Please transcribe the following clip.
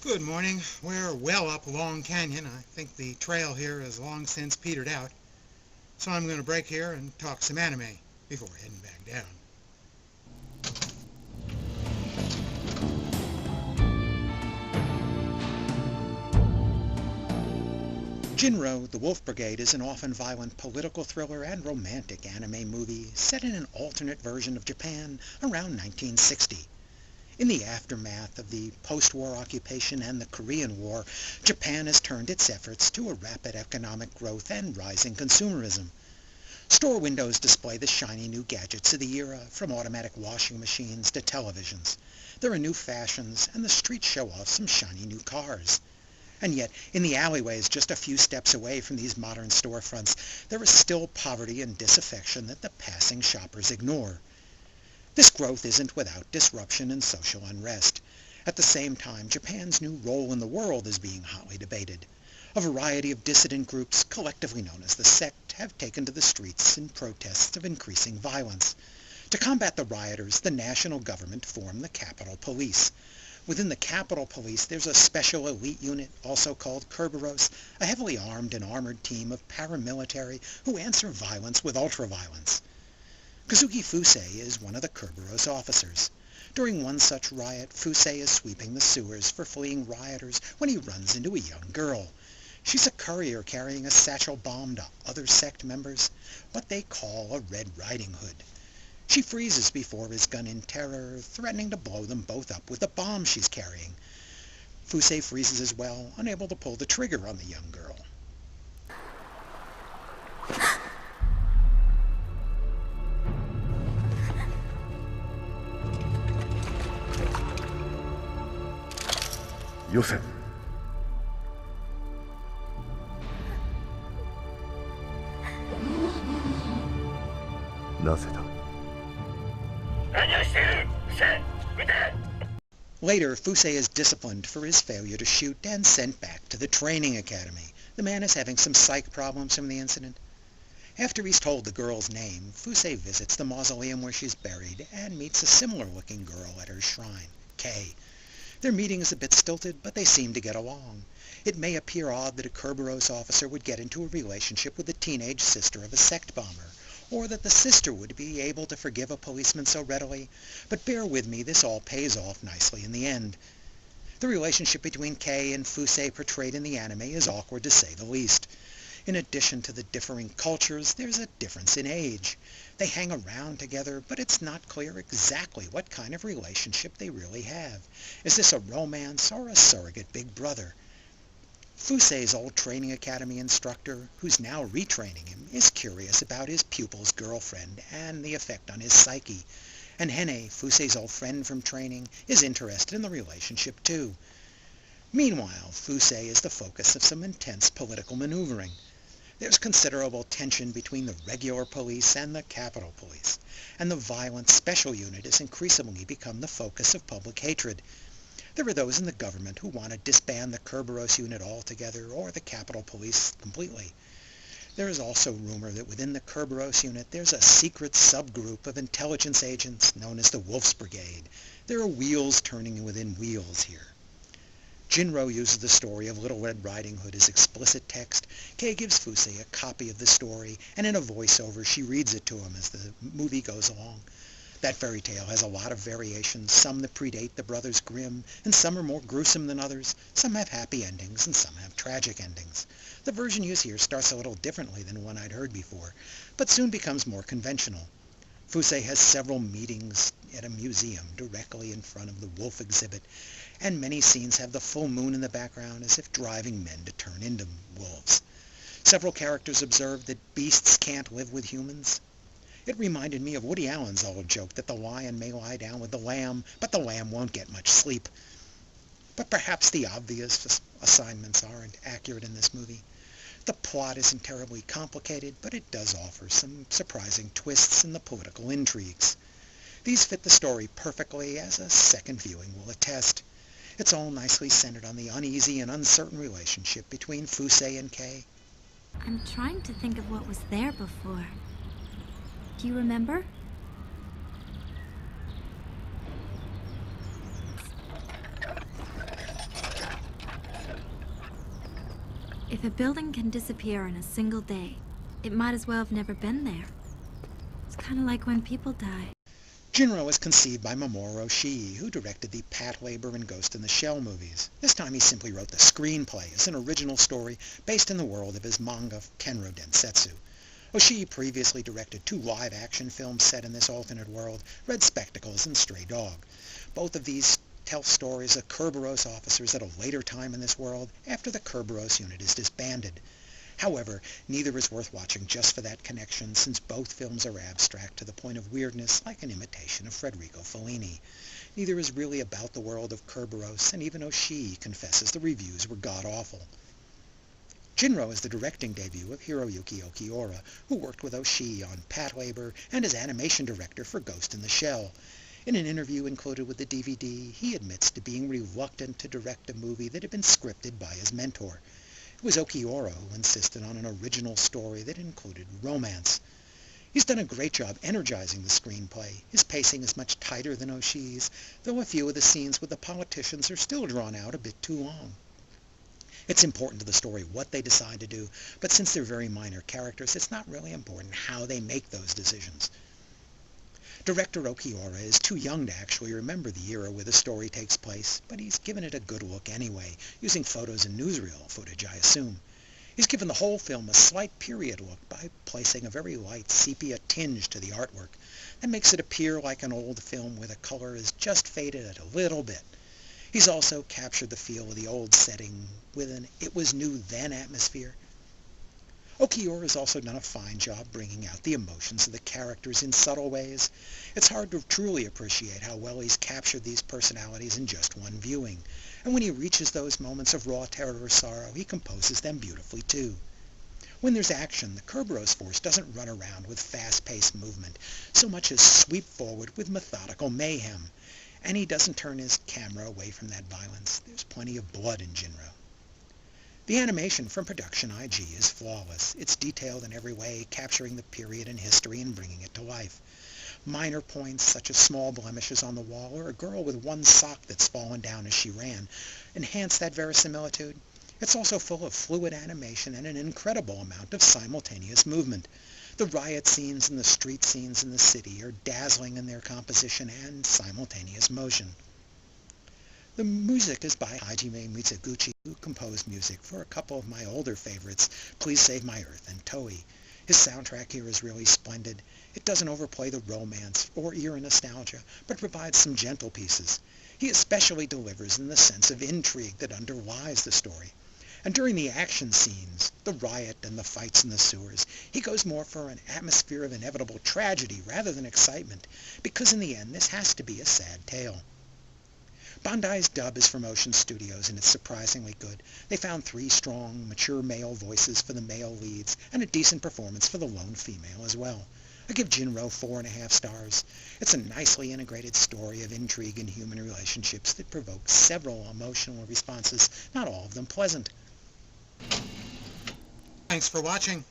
Good morning. We're well up Long Canyon. I think the trail here has long since petered out. So I'm going to break here and talk some anime before heading back down. Jinro, The Wolf Brigade is an often violent political thriller and romantic anime movie set in an alternate version of Japan around 1960. In the aftermath of the post-war occupation and the Korean War, Japan has turned its efforts to a rapid economic growth and rising consumerism. Store windows display the shiny new gadgets of the era, from automatic washing machines to televisions. There are new fashions, and the streets show off some shiny new cars. And yet, in the alleyways just a few steps away from these modern storefronts, there is still poverty and disaffection that the passing shoppers ignore. This growth isn't without disruption and social unrest. At the same time, Japan's new role in the world is being hotly debated. A variety of dissident groups, collectively known as the sect, have taken to the streets in protests of increasing violence. To combat the rioters, the national government formed the Capitol Police. Within the Capitol Police, there's a special elite unit, also called Kerberos, a heavily armed and armored team of paramilitary who answer violence with ultraviolence. Kazuki Fusei is one of the Kerberos officers. During one such riot, Fusei is sweeping the sewers for fleeing rioters when he runs into a young girl. She's a courier carrying a satchel bomb to other sect members, what they call a Red Riding Hood. She freezes before his gun in terror, threatening to blow them both up with the bomb she's carrying. Fusei freezes as well, unable to pull the trigger on the young girl. Yosen. Later, Fusei is disciplined for his failure to shoot and sent back to the training academy. The man is having some psych problems from the incident. After he's told the girl's name, Fusei visits the mausoleum where she's buried and meets a similar-looking girl at her shrine, Kei. Their meeting is a bit stilted, but they seem to get along. It may appear odd that a Kerberos officer would get into a relationship with the teenage sister of a sect bomber, or that the sister would be able to forgive a policeman so readily, but bear with me, this all pays off nicely in the end. The relationship between Kei and Fusei portrayed in the anime is awkward to say the least. In addition to the differing cultures, there's a difference in age. They hang around together, but it's not clear exactly what kind of relationship they really have. Is this a romance or a surrogate big brother? Fusei's old training academy instructor, who's now retraining him, is curious about his pupil's girlfriend and the effect on his psyche. And Hene, Fusei's old friend from training, is interested in the relationship too. Meanwhile, Fusei is the focus of some intense political maneuvering. There's considerable tension between the regular police and the Capitol Police, and the violent special unit has increasingly become the focus of public hatred. There are those in the government who want to disband the Kerberos unit altogether or the Capitol Police completely. There is also rumor that within the Kerberos unit there's a secret subgroup of intelligence agents known as the Wolf's Brigade. There are wheels turning within wheels here. Jinro uses the story of Little Red Riding Hood as explicit text. Kei gives Fusei a copy of the story, and in a voiceover she reads it to him as the movie goes along. That fairy tale has a lot of variations, some that predate the Brothers Grimm, and some are more gruesome than others. Some have happy endings, and some have tragic endings. The version used here starts a little differently than one I'd heard before, but soon becomes more conventional. Fusei has several meetings at a museum directly in front of the wolf exhibit, and many scenes have the full moon in the background as if driving men to turn into wolves. Several characters observe that beasts can't live with humans. It reminded me of Woody Allen's old joke that the lion may lie down with the lamb, but the lamb won't get much sleep. But perhaps the obvious assignments aren't accurate in this movie. The plot isn't terribly complicated, but it does offer some surprising twists in the political intrigues. These fit the story perfectly, as a second viewing will attest. It's all nicely centered on the uneasy and uncertain relationship between Fusei and Kei. I'm trying to think of what was there before. Do you remember? If a building can disappear in a single day, it might as well have never been there. It's kind of like when people die. Jinro was conceived by Mamoru Oshii, who directed the Pat Labor and Ghost in the Shell movies. This time he simply wrote the screenplay as an original story based in the world of his manga Kenro Densetsu. Oshii previously directed 2 live-action films set in this alternate world, Red Spectacles and Stray Dog. Both of these tell stories of Kerberos officers at a later time in this world after the Kerberos unit is disbanded. However, neither is worth watching just for that connection, since both films are abstract to the point of weirdness, like an imitation of Federico Fellini. Neither is really about the world of Kerberos, and even Oshii confesses the reviews were god-awful. Jinro is the directing debut of Hiroyuki Okiura, who worked with Oshii on Pat Labor and as animation director for Ghost in the Shell. In an interview included with the DVD, he admits to being reluctant to direct a movie that had been scripted by his mentor. It was Okiura who insisted on an original story that included romance. He's done a great job energizing the screenplay. His pacing is much tighter than Oshii's, though a few of the scenes with the politicians are still drawn out a bit too long. It's important to the story what they decide to do, but since they're very minor characters, it's not really important how they make those decisions. Director Okiura is too young to actually remember the era where the story takes place, but he's given it a good look anyway, using photos and newsreel footage, I assume. He's given the whole film a slight period look by placing a very light sepia tinge to the artwork. That makes it appear like an old film where the color is just faded a little bit. He's also captured the feel of the old setting with an "it was new then" atmosphere. Okiura has also done a fine job bringing out the emotions of the characters in subtle ways. It's hard to truly appreciate how well he's captured these personalities in just one viewing, and when he reaches those moments of raw terror or sorrow, he composes them beautifully too. When there's action, the Kerberos force doesn't run around with fast-paced movement, so much as sweep forward with methodical mayhem, and he doesn't turn his camera away from that violence. There's plenty of blood in Jinro. The animation from Production IG is flawless. It's detailed in every way, capturing the period and history and bringing it to life. Minor points, such as small blemishes on the wall or a girl with one sock that's fallen down as she ran, enhance that verisimilitude. It's also full of fluid animation and an incredible amount of simultaneous movement. The riot scenes and the street scenes in the city are dazzling in their composition and simultaneous motion. The music is by Hajime Mizoguchi, who composed music for a couple of my older favorites, Please Save My Earth and Toei. His soundtrack here is really splendid. It doesn't overplay the romance or era nostalgia, but provides some gentle pieces. He especially delivers in the sense of intrigue that underlies the story. And during the action scenes, the riot and the fights in the sewers, he goes more for an atmosphere of inevitable tragedy rather than excitement, because in the end this has to be a sad tale. Bandai's dub is from Ocean Studios, and it's surprisingly good. They found 3 strong, mature male voices for the male leads, and a decent performance for the lone female as well. I give Jinro 4.5 stars. It's a nicely integrated story of intrigue and human relationships that provokes several emotional responses, not all of them pleasant. Thanks for watching.